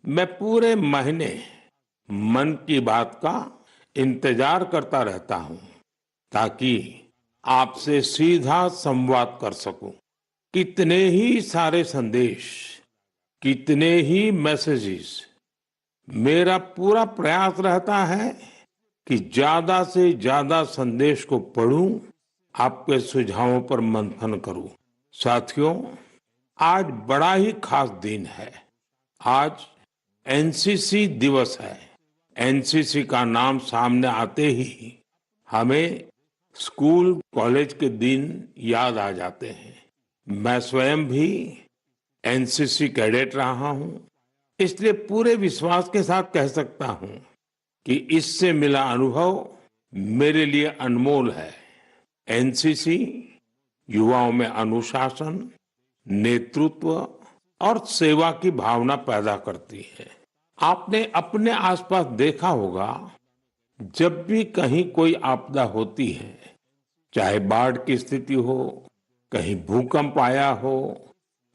मैं पूरे महीने मन की बात का इंतजार करता रहता हूं ताकि आपसे सीधा संवाद कर सकूं। कितने ही सारे संदेश, कितने ही मैसेजेस। मेरा पूरा प्रयास रहता है कि ज्यादा से ज्यादा संदेश को पढूं, आपके सुझावों पर मंथन करूं। साथियों, आज बड़ा ही खास दिन है। आज एनसीसी दिवस है। एनसीसी का नाम सामने आते ही हमें स्कूल कॉलेज के दिन याद आ जाते हैं। मैं स्वयं भी एनसीसी कैडेट रहा हूं, इसलिए पूरे विश्वास के साथ कह सकता हूं कि इससे मिला अनुभव मेरे लिए अनमोल है। एनसीसी युवाओं में अनुशासन, नेतृत्व और सेवा की भावना पैदा करती है। आपने अपने आसपास देखा होगा, जब भी कहीं कोई आपदा होती है, चाहे बाढ़ की स्थिति हो, कहीं भूकंप आया हो,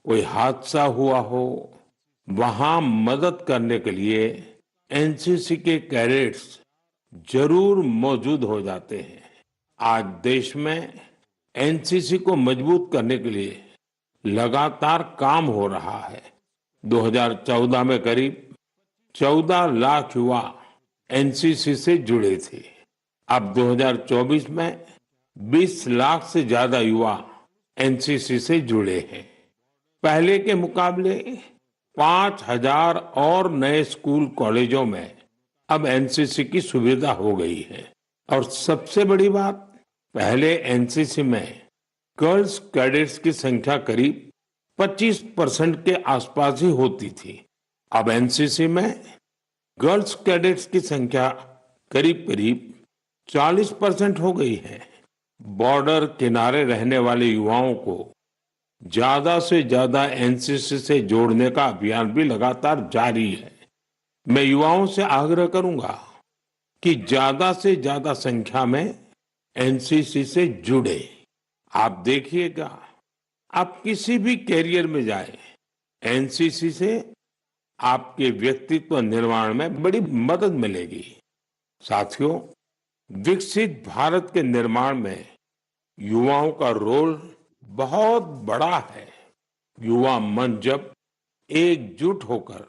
कोई हादसा हुआ हो, वहां मदद करने के लिए एनसीसी के कैडेट्स जरूर मौजूद हो जाते हैं। आज देश में एनसीसी को मजबूत करने के लिए लगातार काम हो रहा है। 2014 में करीब 14 लाख युवा एनसीसी से जुड़े थे। अब 2024 में 20 लाख से ज्यादा युवा एनसीसी से जुड़े हैं। पहले के मुकाबले 5,000 और नए स्कूल कॉलेजों में अब एनसीसी की सुविधा हो गई है। और सबसे बड़ी बात, पहले एनसीसी में गर्ल्स कैडेट्स की संख्या करीब 25% के आसपास ही होती थी। अब एनसीसी में गर्ल्स कैडेट्स की संख्या करीब करीब 40% हो गई है। बॉर्डर किनारे रहने वाले युवाओं को ज्यादा से ज्यादा एनसीसी से जोड़ने का अभियान भी लगातार जारी है। मैं युवाओं से आग्रह करूंगा कि ज्यादा से ज्यादा संख्या में एनसीसी से जुड़े। आप देखिएगा, आप किसी भी कैरियर में जाए, एनसीसी से आपके व्यक्तित्व निर्माण में बड़ी मदद मिलेगी। साथियों, विकसित भारत के निर्माण में युवाओं का रोल बहुत बड़ा है। युवा मन जब एकजुट होकर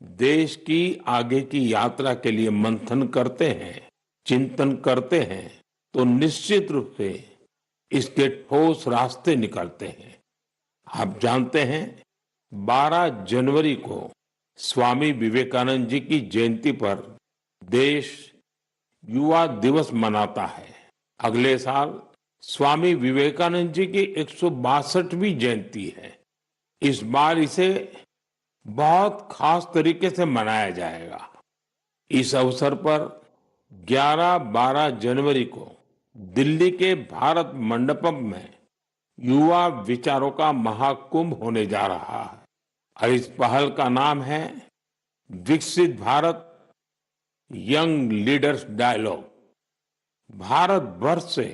देश की आगे की यात्रा के लिए मंथन करते हैं, चिंतन करते हैं, तो निश्चित रूप से इसके ठोस रास्ते निकलते हैं। आप जानते हैं, 12 जनवरी को स्वामी विवेकानंद जी की जयंती पर देश युवा दिवस मनाता है। अगले साल स्वामी विवेकानंद जी की 162वीं जयंती है। इस बार इसे बहुत खास तरीके से मनाया जाएगा। इस अवसर पर 11-12 जनवरी को दिल्ली के भारत मंडपम में युवा विचारों का महाकुंभ होने जा रहा है। और इस पहल का नाम है विकसित Bharat young leaders dialogue. Bharat भर से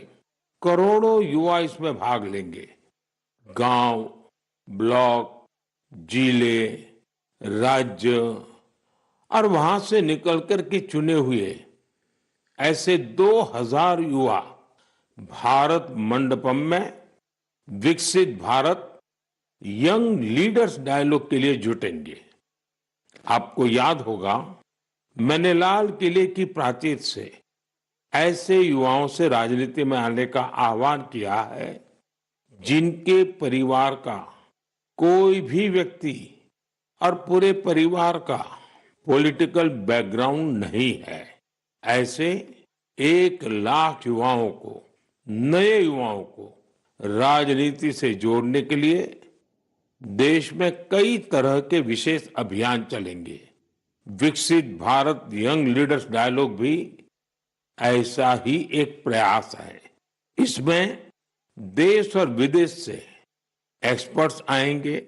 करोड़ों युवा इसमें भाग लेंगे। गांव, ब्लॉक, जिले, राज्य और वहां से निकलकर के चुने हुए ऐसे 2000 युवा भारत मंडपम में विकसित भारत यंग लीडर्स डायलॉग के लिए जुटेंगे। आपको याद होगा, मैंने लाल किले की प्राचीर से ऐसे युवाओं से राजनीति में आने का आह्वान किया है जिनके परिवार का कोई भी व्यक्ति और पूरे परिवार का पॉलिटिकल बैकग्राउंड नहीं है। ऐसे 1 लाख युवाओं को, नए युवाओं को राजनीति से जोड़ने के लिए देश में कई तरह के विशेष अभियान चलेंगे। विकसित भारत यंग लीडर्स डायलॉग भी ऐसा ही एक प्रयास है। इसमें देश और विदेश से एक्सपर्ट्स आएंगे,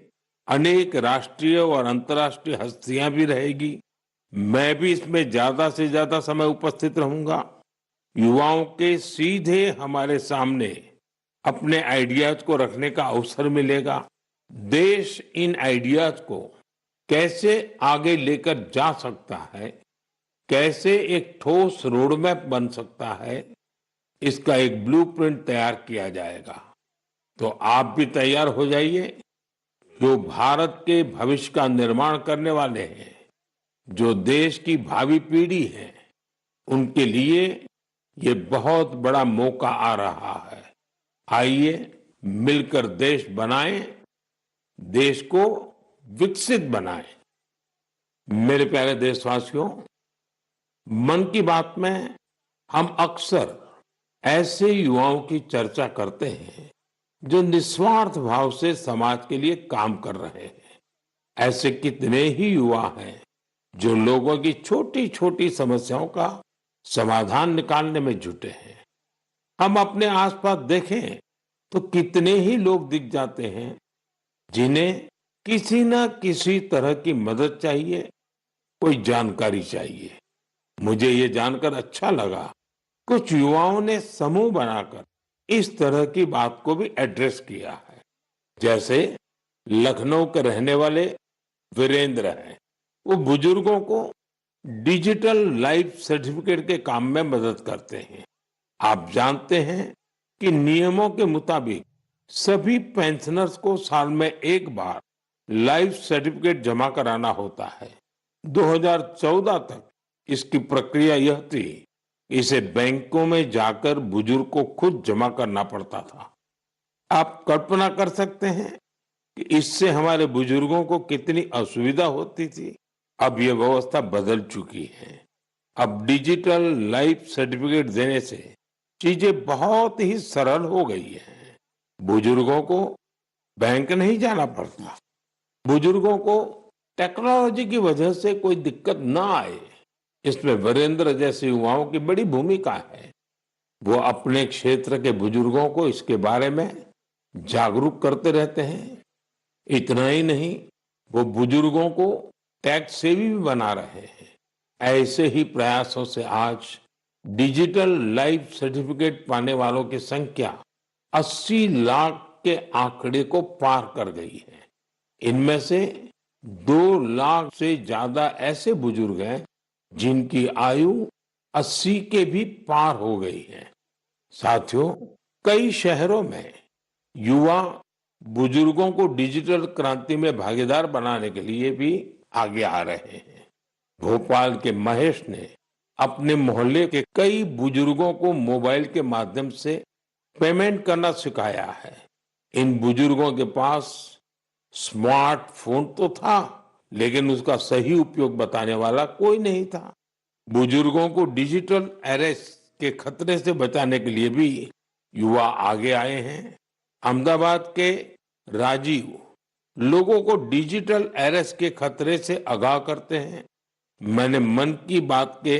अनेक राष्ट्रीय और अंतर्राष्ट्रीय हस्तियां भी रहेगी। मैं भी इसमें ज्यादा से ज्यादा समय उपस्थित रहूंगा। युवाओं के सीधे हमारे सामने अपने आइडियाज को रखने का अवसर मिलेगा। देश इन आइडियाज को कैसे आगे लेकर जा सकता है, कैसे एक ठोस रोडमैप बन सकता है, इसका एक ब्लूप्रिंट तैयार किया जाएगा। तो आप भी तैयार हो जाइए। जो भारत के भविष्य का निर्माण करने वाले हैं, जो देश की भावी पीढ़ी है, उनके लिए ये बहुत बड़ा मौका आ रहा है। आइए मिलकर देश बनाएं, देश को विकसित बनाएं। मेरे प्यारे देशवासियों, मन की बात में हम अक्सर ऐसे युवाओं की चर्चा करते हैं जो निस्वार्थ भाव से समाज के लिए काम कर रहे हैं। ऐसे कितने ही युवा हैं जो लोगों की छोटी छोटी समस्याओं का समाधान निकालने में जुटे हैं। हम अपने आसपास देखें तो कितने ही लोग दिख जाते हैं जिन्हें किसी न किसी तरह की मदद चाहिए, कोई जानकारी चाहिए। मुझे ये जानकर अच्छा लगा, कुछ युवाओं ने समूह बनाकर इस तरह की बात को भी एड्रेस किया है। जैसे लखनऊ के रहने वाले वीरेंद्र हैं, वो बुजुर्गों को डिजिटल लाइफ सर्टिफिकेट के काम में मदद करते हैं। आप जानते हैं कि नियमों के मुताबिक सभी पेंशनर्स को साल में एक बार लाइफ सर्टिफिकेट जमा कराना होता है। 2014 तक इसकी प्रक्रिया यह थी, इसे बैंकों में जाकर बुजुर्ग को खुद जमा करना पड़ता था। आप कल्पना कर सकते हैं कि इससे हमारे बुजुर्गों को कितनी असुविधा होती थी। अब यह व्यवस्था बदल चुकी है। अब डिजिटल लाइफ सर्टिफिकेट देने से चीजें बहुत ही सरल हो गई है। बुजुर्गों को बैंक नहीं जाना पड़ता। बुजुर्गों को टेक्नोलॉजी की वजह से कोई दिक्कत ना आए, इसमें वीरेंद्र जैसे युवाओं की बड़ी भूमिका है। वो अपने क्षेत्र के बुजुर्गों को इसके बारे में जागरूक करते रहते हैं। इतना ही नहीं, वो बुजुर्गों को टैक्स सेवी भी बना रहे हैं। ऐसे ही प्रयासों से आज डिजिटल लाइफ सर्टिफिकेट पाने वालों की संख्या 80 लाख के आंकड़े को पार कर गई है। इनमें से 2 लाख से ज्यादा ऐसे बुजुर्ग हैं जिनकी आयु 80 के भी पार हो गई है। साथियों, कई शहरों में युवा बुजुर्गों को डिजिटल क्रांति में भागीदार बनाने के लिए भी आगे आ रहे हैं। भोपाल के महेश ने अपने मोहल्ले के कई बुजुर्गों को मोबाइल के माध्यम से पेमेंट करना सिखाया है। इन बुजुर्गों के पास स्मार्टफोन तो था, लेकिन उसका सही उपयोग बताने वाला कोई नहीं था। बुजुर्गों को डिजिटल अरेस्ट के खतरे से बचाने के लिए भी युवा आगे आए हैं। अहमदाबाद के राजीव लोगों को डिजिटल अरेस्ट के खतरे से आगाह करते हैं। मैंने मन की बात के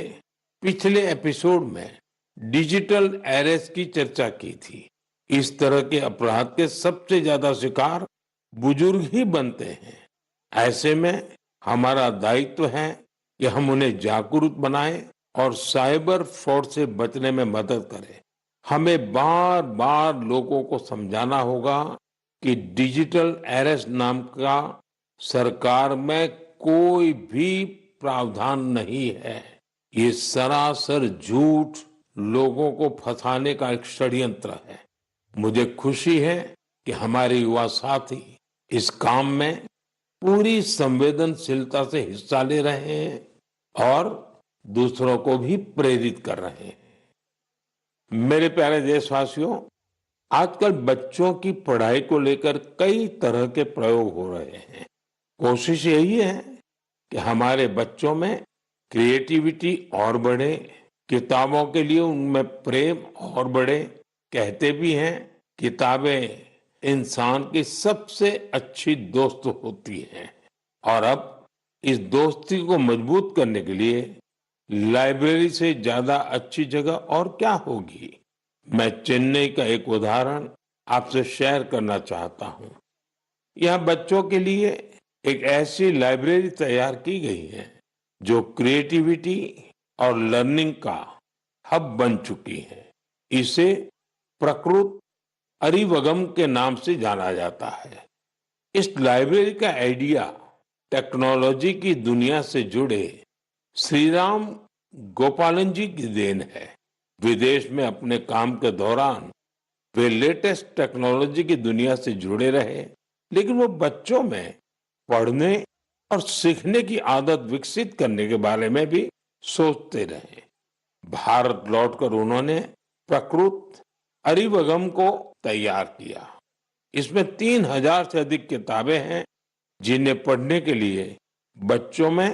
पिछले एपिसोड में डिजिटल अरेस्ट की चर्चा की थी। इस तरह के अपराध के सबसे ज्यादा शिकार बुजुर्ग ही बनते हैं। ऐसे में हमारा दायित्व है कि हम उन्हें जागरूक बनाएं और साइबर फ्रॉड से बचने में मदद करें। हमें बार बार लोगों को समझाना होगा कि डिजिटल अरेस्ट नाम का सरकार में कोई भी प्रावधान नहीं है। ये सरासर झूठ, लोगों को फंसाने का एक षड्यंत्र है। मुझे खुशी है कि हमारे युवा साथी इस काम में पूरी संवेदनशीलता से हिस्सा ले रहे हैं और दूसरों को भी प्रेरित कर रहे हैं। मेरे प्यारे देशवासियों, आजकल बच्चों की पढ़ाई को लेकर कई तरह के प्रयोग हो रहे हैं। कोशिश यही है कि हमारे बच्चों में क्रिएटिविटी और बढ़े, किताबों के लिए उनमें प्रेम और बढ़े। कहते भी हैं, किताबें इंसान की सबसे अच्छी दोस्त होती हैं। और अब इस दोस्ती को मजबूत करने के लिए लाइब्रेरी से ज्यादा अच्छी जगह और क्या होगी। मैं चेन्नई का एक उदाहरण आपसे शेयर करना चाहता हूं। यहाँ बच्चों के लिए एक ऐसी लाइब्रेरी तैयार की गई है जो क्रिएटिविटी और लर्निंग का हब बन चुकी है। इसे प्रकृत अरिवगम के नाम से जाना जाता है। इस लाइब्रेरी का आइडिया टेक्नोलॉजी की दुनिया से जुड़े श्रीराम गोपालन जी की देन है। विदेश में अपने काम के दौरान वे लेटेस्ट टेक्नोलॉजी की दुनिया से जुड़े रहे, लेकिन वो बच्चों में पढ़ने और सीखने की आदत विकसित करने के बारे में भी सोचते रहे। भारत लौटकर उन्होंने प्रकृत अरिवगम को तैयार किया। इसमें 3,000 से अधिक किताबें हैं, जिन्हें पढ़ने के लिए बच्चों में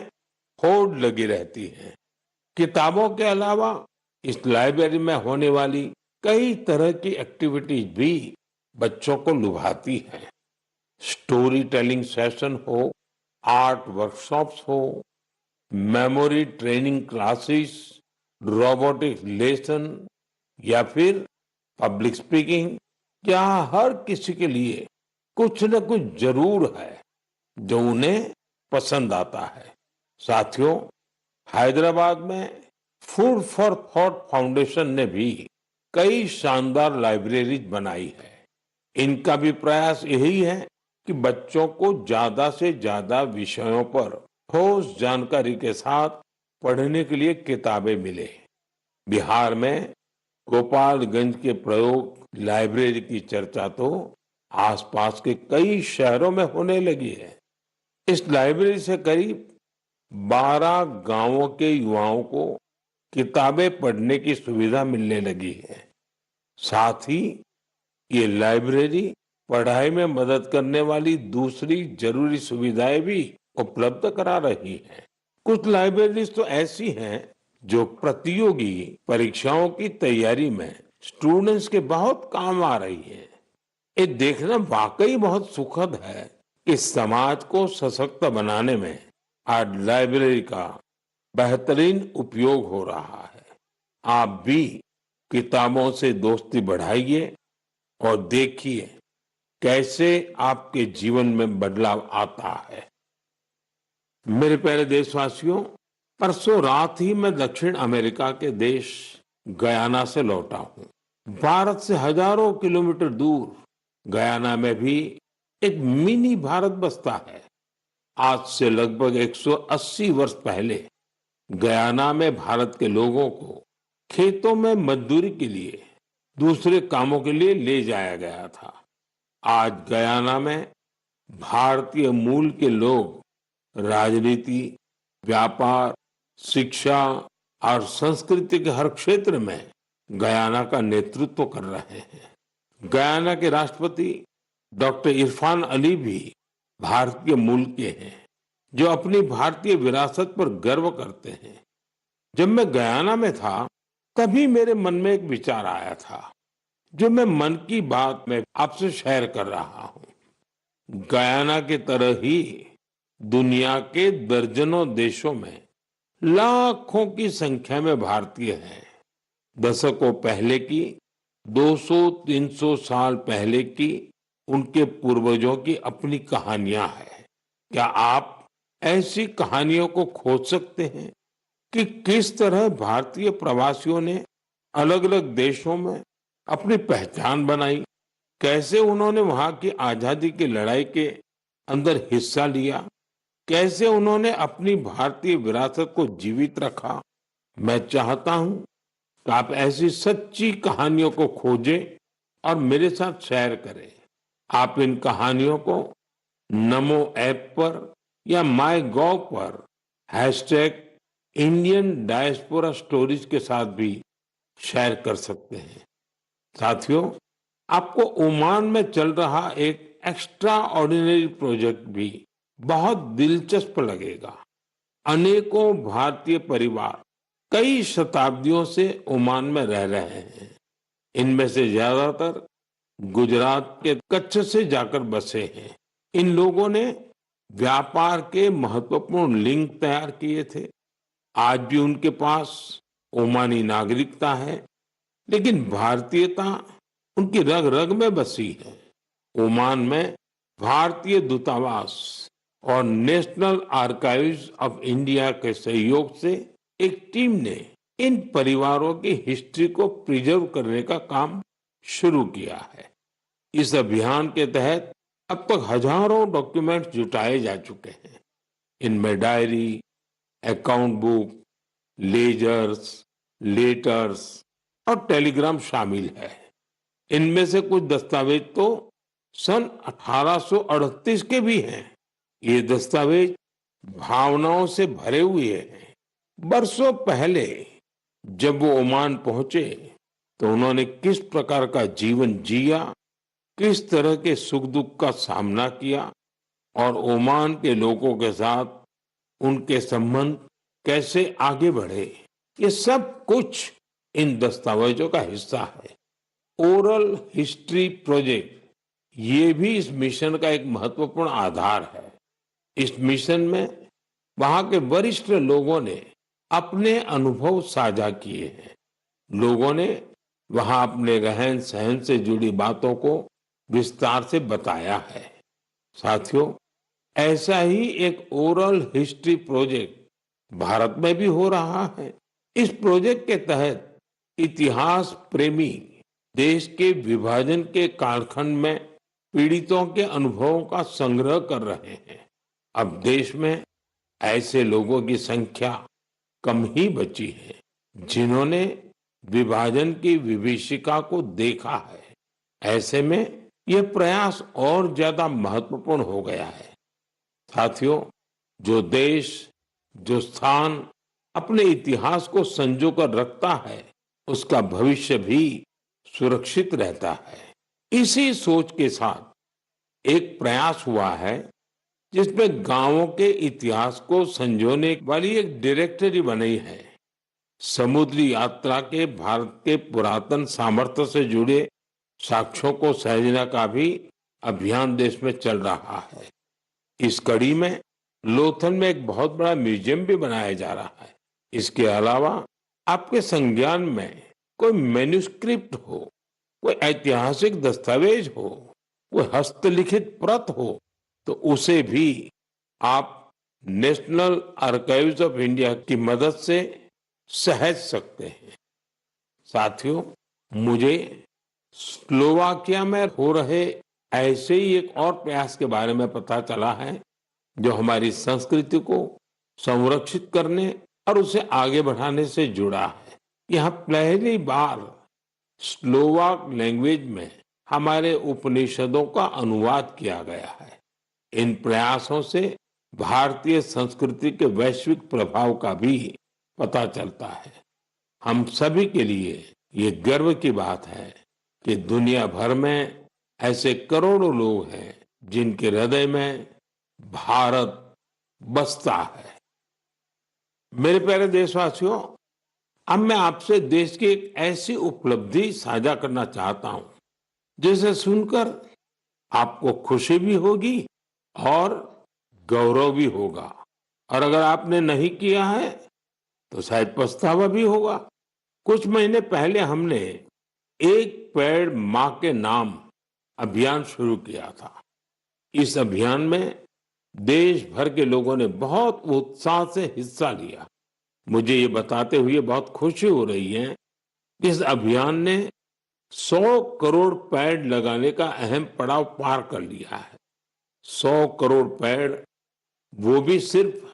होड़ लगी रहती है। किताबों के अलावा इस लाइब्रेरी में होने वाली कई तरह की एक्टिविटीज भी बच्चों को लुभाती हैं। स्टोरी टेलिंग सेशन हो, आर्ट वर्कशॉप्स हो, memory training classes, robotics lesson या फिर पब्लिक स्पीकिंग, यहाँ हर किसी के लिए कुछ न कुछ जरूर है जो उन्हें पसंद आता है। साथियों, हैदराबाद में फूड फॉर थॉट फाउंडेशन ने भी कई शानदार लाइब्रेरीज बनाई है। इनका भी प्रयास यही है कि बच्चों को ज्यादा से ज्यादा विषयों पर ठोस जानकारी के साथ पढ़ने के लिए किताबें मिले। बिहार में गोपालगंज के प्रयोग लाइब्रेरी की चर्चा तो आसपास के कई शहरों में होने लगी है। इस लाइब्रेरी से करीब 12 गांवों के युवाओं को किताबें पढ़ने की सुविधा मिलने लगी है। साथ ही ये लाइब्रेरी पढ़ाई में मदद करने वाली दूसरी जरूरी सुविधाएं भी उपलब्ध करा रही है। कुछ लाइब्रेरीज तो ऐसी हैं जो प्रतियोगी परीक्षाओं की तैयारी में स्टूडेंट्स के बहुत काम आ रही है। ये देखना वाकई बहुत सुखद है कि समाज को सशक्त बनाने में आज लाइब्रेरी का बेहतरीन उपयोग हो रहा है। आप भी किताबों से दोस्ती बढ़ाइए और देखिए कैसे आपके जीवन में बदलाव आता है। मेरे प्यारे देशवासियों, परसों रात ही मैं दक्षिण अमेरिका के देश गयाना से लौटा हूं। भारत से हजारों किलोमीटर दूर गयाना में भी एक मिनी भारत बसता है। आज से लगभग 180 वर्ष पहले गयाना में भारत के लोगों को खेतों में मजदूरी के लिए, दूसरे कामों के लिए ले जाया गया था। आज गयाना में भारतीय मूल के लोग राजनीति, व्यापार, शिक्षा और संस्कृति के हर क्षेत्र में गयाना का नेतृत्व कर रहे हैं। गयाना के राष्ट्रपति डॉक्टर इरफान अली भी भारतीय मूल के हैं, जो अपनी भारतीय विरासत पर गर्व करते हैं। जब मैं गयाना में था, तभी मेरे मन में एक विचार आया था, जो मैं मन की बात में आपसे शेयर कर रहा हूं। गयाना की तरह ही दुनिया के दर्जनों देशों में लाखों की संख्या में भारतीय हैं। दशकों पहले की, 200-300 साल पहले की उनके पूर्वजों की अपनी कहानियां हैं। क्या आप ऐसी कहानियों को खोज सकते हैं कि किस तरह भारतीय प्रवासियों ने अलग अलग देशों में अपनी पहचान बनाई, कैसे उन्होंने वहां की आजादी की लड़ाई के अंदर हिस्सा लिया, कैसे उन्होंने अपनी भारतीय विरासत को जीवित रखा। मैं चाहता हूं कि आप ऐसी सच्ची कहानियों को खोजें और मेरे साथ शेयर करें। आप इन कहानियों को नमो ऐप पर या माई गॉव पर #इंडियन डायस्पोरा स्टोरीज के साथ भी शेयर कर सकते हैं। साथियों, आपको ओमान में चल रहा एक एक्स्ट्रा ऑर्डिनरी प्रोजेक्ट भी बहुत दिलचस्प लगेगा। अनेकों भारतीय परिवार कई शताब्दियों से ओमान में रह रहे हैं। इनमें से ज्यादातर गुजरात के कच्छ से जाकर बसे हैं। इन लोगों ने व्यापार के महत्वपूर्ण लिंक तैयार किए थे। आज भी उनके पास ओमानी नागरिकता है, लेकिन भारतीयता उनकी रग रग में बसी है। ओमान में भारतीय दूतावास और नेशनल आर्काइव्स ऑफ इंडिया के सहयोग से एक टीम ने इन परिवारों की हिस्ट्री को प्रिजर्व करने का काम शुरू किया है। इस अभियान के तहत अब तक हजारों डॉक्यूमेंट्स जुटाए जा चुके हैं। इनमें diary, account book, ledgers, letters और टेलीग्राम शामिल है। इनमें से कुछ दस्तावेज तो सन 1838 के भी हैं। ये दस्तावेज भावनाओं से भरे हुए हैं। बरसों पहले जब वो ओमान पहुंचे तो उन्होंने किस प्रकार का जीवन जिया, किस तरह के सुख दुख का सामना किया और ओमान के लोगों के साथ उनके संबंध कैसे आगे बढ़े, ये सब कुछ इन दस्तावेजों का हिस्सा है। ओरल हिस्ट्री प्रोजेक्ट ये भी इस मिशन का एक महत्वपूर्ण आधार है। इस मिशन में वहां के वरिष्ठ लोगों ने अपने अनुभव साझा किए हैं। लोगों ने वहां अपने रहन सहन से जुड़ी बातों को विस्तार से बताया है। साथियों, ऐसा ही एक ओरल हिस्ट्री प्रोजेक्ट भारत में भी हो रहा है। इस प्रोजेक्ट के तहत इतिहास प्रेमी देश के विभाजन के कालखंड में पीड़ितों के अनुभवों का संग्रह कर रहे हैं। अब देश में ऐसे लोगों की संख्या कम ही बची है जिन्होंने विभाजन की विभीषिका को देखा है। ऐसे में यह प्रयास और ज्यादा महत्वपूर्ण हो गया है। साथियों, जो देश, जो स्थान अपने इतिहास को संजो कर रखता है, उसका भविष्य भी सुरक्षित रहता है। इसी सोच के साथ एक प्रयास हुआ है जिसमें गांवों के इतिहास को संजोने वाली एक डायरेक्टरी बनी है। समुद्री यात्रा के भारत के पुरातन सामर्थ्य से जुड़े साक्ष्यों को सहेजने का भी अभियान देश में चल रहा है। इस कड़ी में लोथल में एक बहुत बड़ा म्यूजियम भी बनाया जा रहा है। इसके अलावा आपके संज्ञान में कोई मैन्युस्क्रिप्ट हो, कोई ऐतिहासिक दस्तावेज हो, कोई हस्तलिखित प्रत हो, तो उसे भी आप नेशनल आर्काइव्स ऑफ इंडिया की मदद से सहेज सकते हैं। साथियों, मुझे स्लोवाकिया में हो रहे ऐसे ही एक और प्रयास के बारे में पता चला है जो हमारी संस्कृति को संरक्षित करने और उसे आगे बढ़ाने से जुड़ा है। यहाँ पहली बार स्लोवाक लैंग्वेज में हमारे उपनिषदों का अनुवाद किया गया है। इन प्रयासों से भारतीय संस्कृति के वैश्विक प्रभाव का भी पता चलता है। हम सभी के लिए ये गर्व की बात है कि दुनिया भर में ऐसे करोड़ों लोग हैं जिनके हृदय में भारत बसता है। मेरे प्यारे देशवासियों, अब मैं आपसे देश की एक ऐसी उपलब्धि साझा करना चाहता हूं जिसे सुनकर आपको खुशी भी होगी और गौरव भी होगा। और अगर आपने नहीं किया है तो शायद पछतावा भी होगा। कुछ महीने पहले हमने एक पेड़ मां के नाम अभियान शुरू किया था। इस अभियान में देश भर के लोगों ने बहुत उत्साह से हिस्सा लिया। मुझे ये बताते हुए बहुत खुशी हो रही है कि इस अभियान ने 100 करोड़ पेड़ लगाने का अहम पड़ाव पार कर लिया है। 100 करोड़ पेड़, वो भी सिर्फ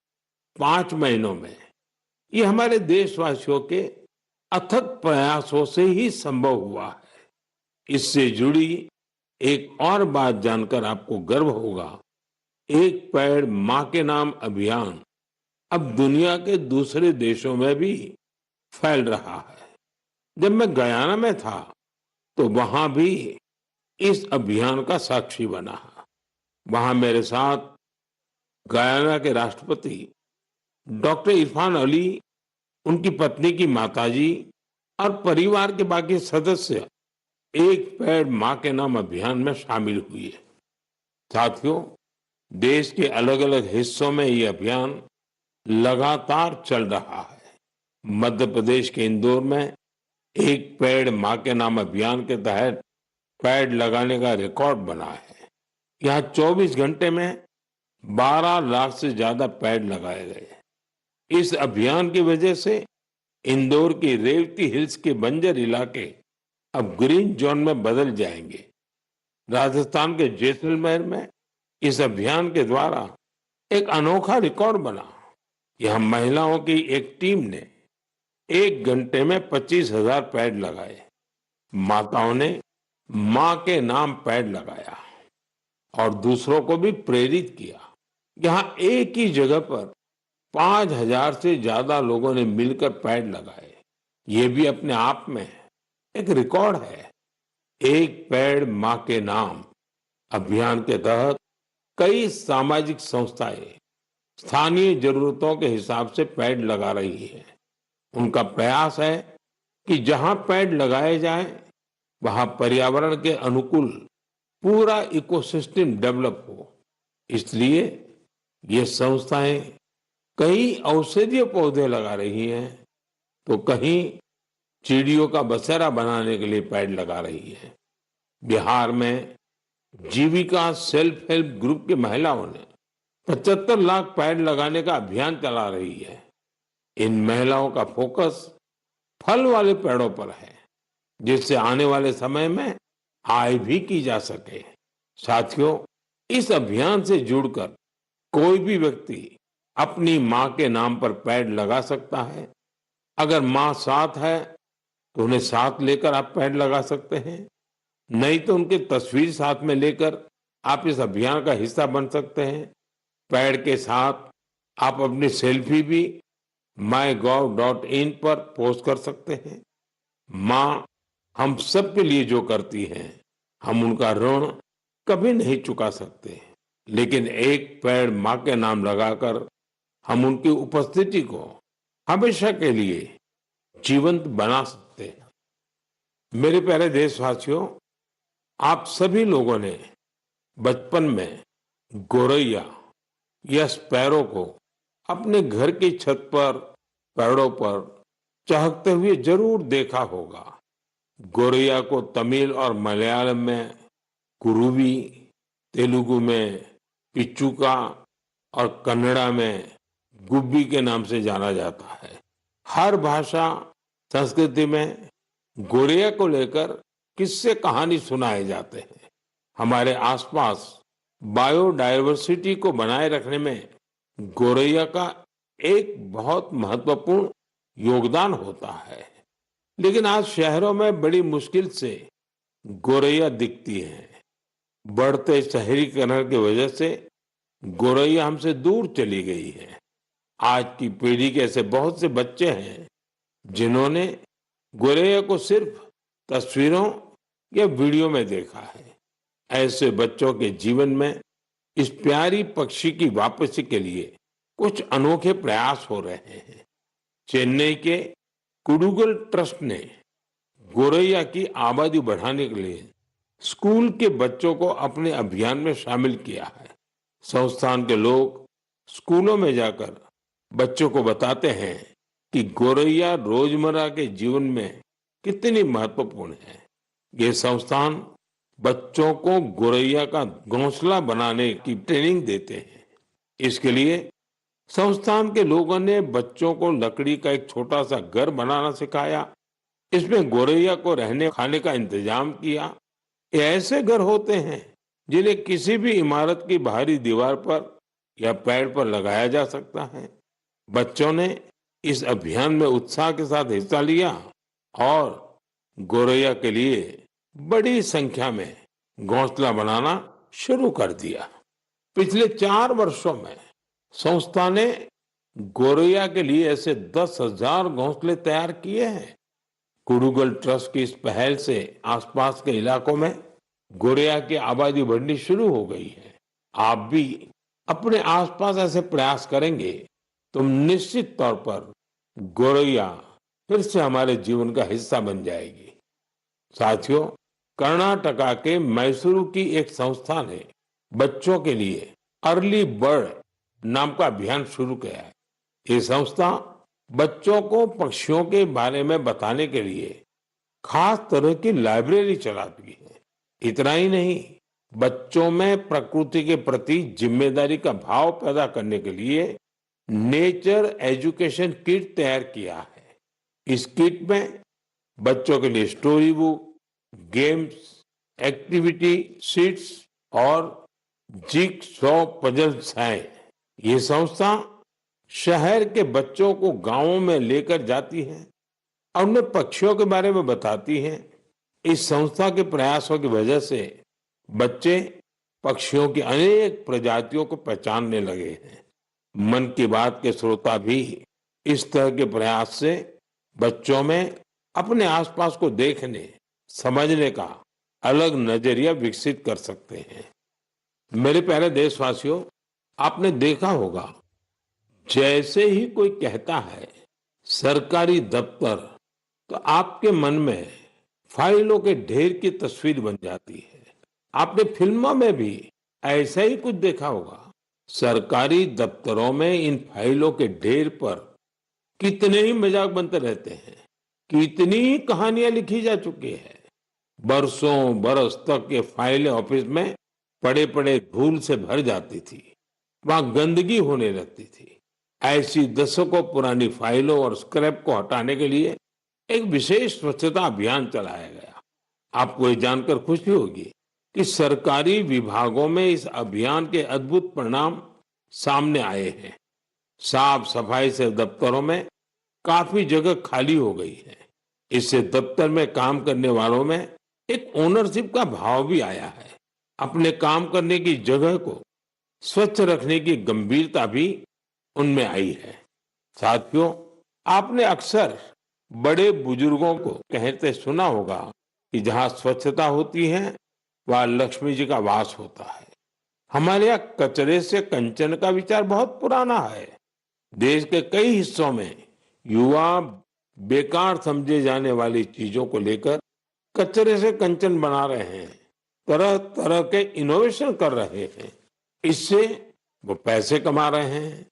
5 महीनों में। ये हमारे देशवासियों के अथक प्रयासों से ही संभव हुआ है। इससे जुड़ी एक और बात जानकर आपको गर्व होगा। एक पेड़ मां के नाम अभियान अब दुनिया के दूसरे देशों में भी फैल रहा है। जब मैं गयाना में था तो वहां भी इस अभियान का साक्षी बना। वहां मेरे साथ गयाना के राष्ट्रपति डॉक्टर इरफान अली, उनकी पत्नी की माताजी और परिवार के बाकी सदस्य एक पेड़ मां के नाम अभियान में शामिल हुए। साथियों, देश के अलग अलग हिस्सों में ये अभियान लगातार चल रहा है। मध्य प्रदेश के इंदौर में एक पेड़ मां के नाम अभियान के तहत पेड़ लगाने का रिकॉर्ड बना है। यहाँ 24 घंटे में 12 लाख से ज्यादा पेड़ लगाए गए। इस अभियान की वजह से इंदौर की रेवती हिल्स के बंजर इलाके अब ग्रीन जोन में बदल जाएंगे। राजस्थान के जैसलमेर में इस अभियान के द्वारा एक अनोखा रिकॉर्ड बना। यहां महिलाओं की एक टीम ने 1 घंटे में 25,000 पेड़ लगाए। माताओं ने मां के नाम पेड़ लगाया और दूसरों को भी प्रेरित किया। यहाँ एक ही जगह पर 5,000 से ज्यादा लोगों ने मिलकर पेड़ लगाए। ये भी अपने आप में एक रिकॉर्ड है। एक पेड़ मां के नाम अभियान के तहत कई सामाजिक संस्थाएं स्थानीय जरूरतों के हिसाब से पेड़ लगा रही है। उनका प्रयास है कि जहां पेड़ लगाए जाएं, वहां पर्यावरण के अनुकूल पूरा इकोसिस्टम डेवलप हो। इसलिए ये संस्थाएं कई औषधीय पौधे लगा रही हैं, तो कहीं चिड़ियों का बसेरा बनाने के लिए पेड़ लगा रही है। बिहार में जीविका सेल्फ हेल्प ग्रुप की महिलाओं ने 75 लाख पेड़ लगाने का अभियान चला रही है। इन महिलाओं का फोकस फल वाले पेड़ों पर है, जिससे आने वाले समय में आय भी की जा सके। साथियों, इस अभियान से जुड़कर कोई भी व्यक्ति अपनी मां के नाम पर पेड़ लगा सकता है। अगर मां साथ है तो उन्हें साथ लेकर आप पेड़ लगा सकते हैं। नहीं तो उनकी तस्वीर साथ में लेकर आप इस अभियान का हिस्सा बन सकते हैं। पेड़ के साथ आप अपनी सेल्फी भी mygov.in पर पोस्ट कर सकते हैं। माँ हम सब के लिए जो करती हैं, हम उनका ऋण कभी नहीं चुका सकते, लेकिन एक पेड़ माँ के नाम लगाकर हम उनकी उपस्थिति को हमेशा के लिए जीवंत बना सकते हैं। मेरे प्यारे देशवासियों, आप सभी लोगों ने बचपन में गोरैया या स्पैरो को अपने घर की छत पर, पेड़ों पर चहकते हुए जरूर देखा होगा। गोरैया को तमिल और मलयालम में कुरुवी, तेलुगु में पिचुका और कन्नड़ा में गुब्बी के नाम से जाना जाता है। हर भाषा संस्कृति में गोरैया को लेकर किस्से कहानी सुनाए जाते हैं। हमारे आसपास बायोडायवर्सिटी को बनाए रखने में गोरैया का एक बहुत महत्वपूर्ण योगदान होता है। लेकिन आज शहरों में बड़ी मुश्किल से गोरैया दिखती है। बढ़ते शहरीकरण की वजह से गोरैया हमसे दूर चली गई है। आज की पीढ़ी के ऐसे बहुत से बच्चे हैं जिन्होंने गोरैया को सिर्फ तस्वीरों या वीडियो में देखा है। ऐसे बच्चों के जीवन में इस प्यारी पक्षी की वापसी के लिए कुछ अनोखे प्रयास हो रहे हैं। चेन्नई के कुडुगल ट्रस्ट ने गोरैया की आबादी बढ़ाने के लिए स्कूल के बच्चों को अपने अभियान में शामिल किया है। संस्थान के लोग स्कूलों में जाकर बच्चों को बताते हैं कि गोरैया रोजमर्रा के जीवन में कितनी महत्वपूर्ण है। ये संस्थान बच्चों को गोरैया का घोंसला बनाने की ट्रेनिंग देते हैं। इसके लिए संस्थान के लोगों ने बच्चों को लकड़ी का एक छोटा सा घर बनाना सिखाया। इसमें गोरैया को रहने खाने का इंतजाम किया। ये ऐसे घर होते हैं जिन्हें किसी भी इमारत की बाहरी दीवार पर या पेड़ पर लगाया जा सकता है। बच्चों ने इस अभियान में उत्साह के साथ हिस्सा लिया और गोरैया के लिए बड़ी संख्या में घोंसला बनाना शुरू कर दिया। पिछले 4 वर्षों में संस्था ने गोरैया के लिए ऐसे 10,000 घोंसले तैयार किए हैं। कुडुगल ट्रस्ट की इस पहल से आसपास के इलाकों में गोरैया की आबादी बढ़नी शुरू हो गई है। आप भी अपने आसपास ऐसे प्रयास करेंगे तो निश्चित तौर पर गोरैया फिर से हमारे जीवन का हिस्सा बन जाएगी। साथियों, कर्नाटका के मैसूरू की एक संस्था ने बच्चों के लिए अर्ली बर्ड नाम का अभियान शुरू किया है। ये संस्था बच्चों को पक्षियों के बारे में बताने के लिए खास तरह की लाइब्रेरी चलाती है। इतना ही नहीं, बच्चों में प्रकृति के प्रति जिम्मेदारी का भाव पैदा करने के लिए नेचर एजुकेशन किट तैयार किया है। इस किट में बच्चों के लिए story book, games, activity sheets और जिग सॉ पजल्स हैं। ये संस्था शहर के बच्चों को गांवों में लेकर जाती है और उन्हें पक्षियों के बारे में बताती है। इस संस्था के प्रयासों की वजह से बच्चे पक्षियों की अनेक प्रजातियों को पहचानने लगे हैं। मन की बात के श्रोता भी इस तरह के प्रयास से बच्चों में अपने आसपास को देखने, समझने का अलग नजरिया विकसित कर सकते हैं। मेरे प्यारे देशवासियों, आपने देखा होगा, जैसे ही कोई कहता है सरकारी दफ्तर, तो आपके मन में फाइलों के ढेर की तस्वीर बन जाती है। आपने फिल्मों में भी ऐसा ही कुछ देखा होगा। सरकारी दफ्तरों में इन फाइलों के ढेर पर कितने ही मजाक बनते रहते हैं, कितनी ही कहानियां लिखी जा चुकी है। बरसों बरस तक ये फाइलें ऑफिस में पड़े पड़े धूल से भर जाती थी, वहां गंदगी होने लगती थी। ऐसी दशकों पुरानी फाइलों और स्क्रैप को हटाने के लिए एक विशेष स्वच्छता अभियान चलाया गया। आपको ये जानकर खुशी होगी कि सरकारी विभागों में इस अभियान के अद्भुत परिणाम सामने आए हैं। साफ सफाई से दफ्तरों में काफी जगह खाली हो गई है। इससे दफ्तर में काम करने वालों में एक ओनरशिप का भाव भी आया है। अपने काम करने की जगह को स्वच्छ रखने की गंभीरता भी उनमें आई है। साथियों, आपने अक्सर बड़े बुजुर्गों को कहते सुना होगा कि जहां स्वच्छता होती है वहां लक्ष्मी जी का वास होता है। हमारे यहाँ कचरे से कंचन का विचार बहुत पुराना है। देश के कई हिस्सों में युवा बेकार समझे जाने वाली चीजों को लेकर कचरे से कंचन बना रहे हैं, तरह तरह के इनोवेशन कर रहे हैं। इससे वो पैसे कमा रहे हैं,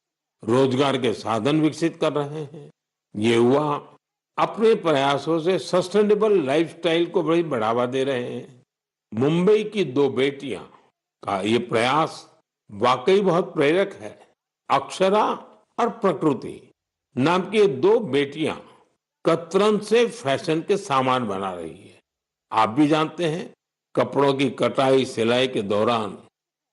रोजगार के साधन विकसित कर रहे हैं। ये युवा अपने प्रयासों से सस्टेनेबल लाइफस्टाइल को बड़ी बढ़ावा दे रहे हैं। मुंबई की दो बेटियां का ये प्रयास वाकई बहुत प्रेरक है। अक्षरा और प्रकृति नाम की ये दो बेटियां कतरन से फैशन के सामान बना रही है। आप भी जानते हैं, कपड़ों की कटाई सिलाई के दौरान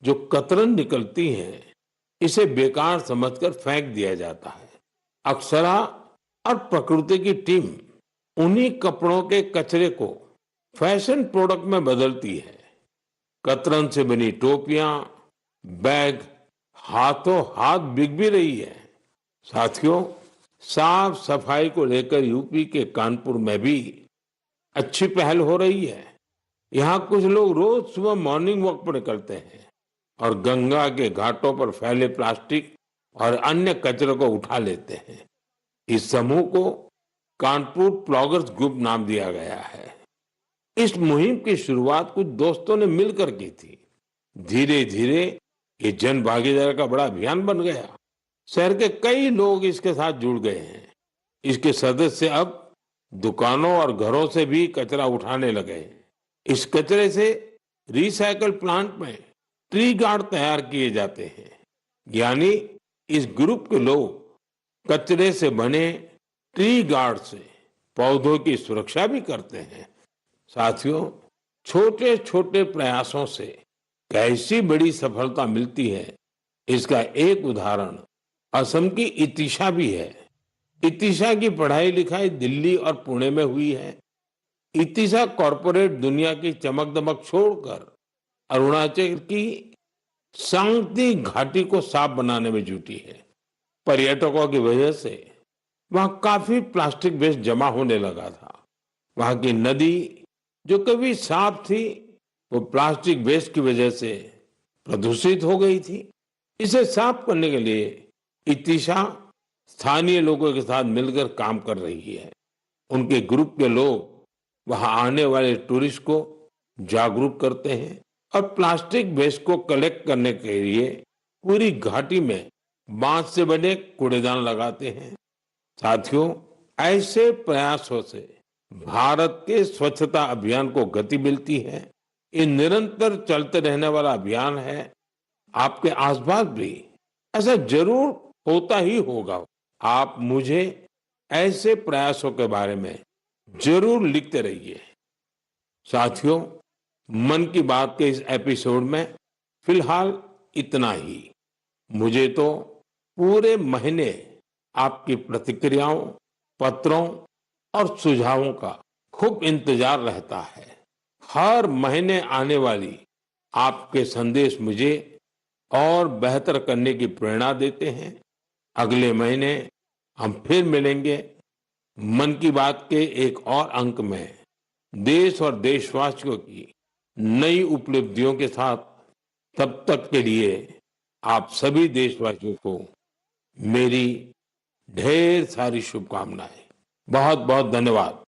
जो कतरन निकलती है, इसे बेकार समझकर फेंक दिया जाता है। अक्षरा और प्रकृति की टीम उन्हीं कपड़ों के कचरे को फैशन प्रोडक्ट में बदलती है। कतरन से बनी टोपियां, बैग हाथों हाथ बिक भी रही है। साथियों, साफ सफाई को लेकर यूपी के कानपुर में भी अच्छी पहल हो रही है। यहाँ कुछ लोग रोज सुबह मॉर्निंग वॉक पर निकलते हैं और गंगा के घाटों पर फैले प्लास्टिक और अन्य कचरे को उठा लेते हैं। इस समूह को कानपुर प्लॉगर्स ग्रुप नाम दिया गया है। इस मुहिम की शुरुआत कुछ दोस्तों ने मिलकर की थी। धीरे धीरे ये जन भागीदारी का बड़ा अभियान बन गया। शहर के कई लोग इसके साथ जुड़ गए हैं। इसके सदस्य अब दुकानों और घरों से भी कचरा उठाने लगे हैं। इस कचरे से रिसाइकल प्लांट में ट्री गार्ड तैयार किए जाते हैं। यानी इस ग्रुप के लोग कचरे से बने ट्री गार्ड से पौधों की सुरक्षा भी करते हैं। साथियों, छोटे छोटे प्रयासों से कैसी बड़ी सफलता मिलती है, इसका एक उदाहरण असम की इतिशा भी है। इतिशा की पढ़ाई लिखाई दिल्ली और पुणे में हुई है। इतिशा कॉरपोरेट दुनिया की चमक दमक छोड़कर अरुणाचल की सांगती घाटी को साफ बनाने में जुटी है। पर्यटकों की वजह से वहां काफी प्लास्टिक वेस्ट जमा होने लगा था। वहां की नदी जो कभी साफ थी, वो प्लास्टिक वेस्ट की वजह से प्रदूषित हो गई थी। इसे साफ करने के लिए इतिशा स्थानीय लोगों के साथ मिलकर काम कर रही है। उनके ग्रुप के लोग वहां आने वाले टूरिस्ट को जागरूक करते हैं और प्लास्टिक वेस्ट को कलेक्ट करने के लिए पूरी घाटी में बांस से बने कूड़ेदान लगाते हैं। साथियों, ऐसे प्रयासों से भारत के स्वच्छता अभियान को गति मिलती है। ये निरंतर चलते रहने वाला अभियान है। आपके आसपास भी ऐसा जरूर होता ही होगा। आप मुझे ऐसे प्रयासों के बारे में जरूर लिखते रहिए। साथियों, मन की बात के इस एपिसोड में फिलहाल इतना ही। मुझे तो पूरे महीने आपकी प्रतिक्रियाओं, पत्रों और सुझावों का खूब इंतजार रहता है। हर महीने आने वाली आपके संदेश मुझे और बेहतर करने की प्रेरणा देते हैं। अगले महीने हम फिर मिलेंगे मन की बात के एक और अंक में देश और देशवासियों की नई उपलब्धियों के साथ। तब तक के लिए आप सभी देशवासियों को मेरी ढेर सारी शुभकामनाएं। बहुत बहुत धन्यवाद।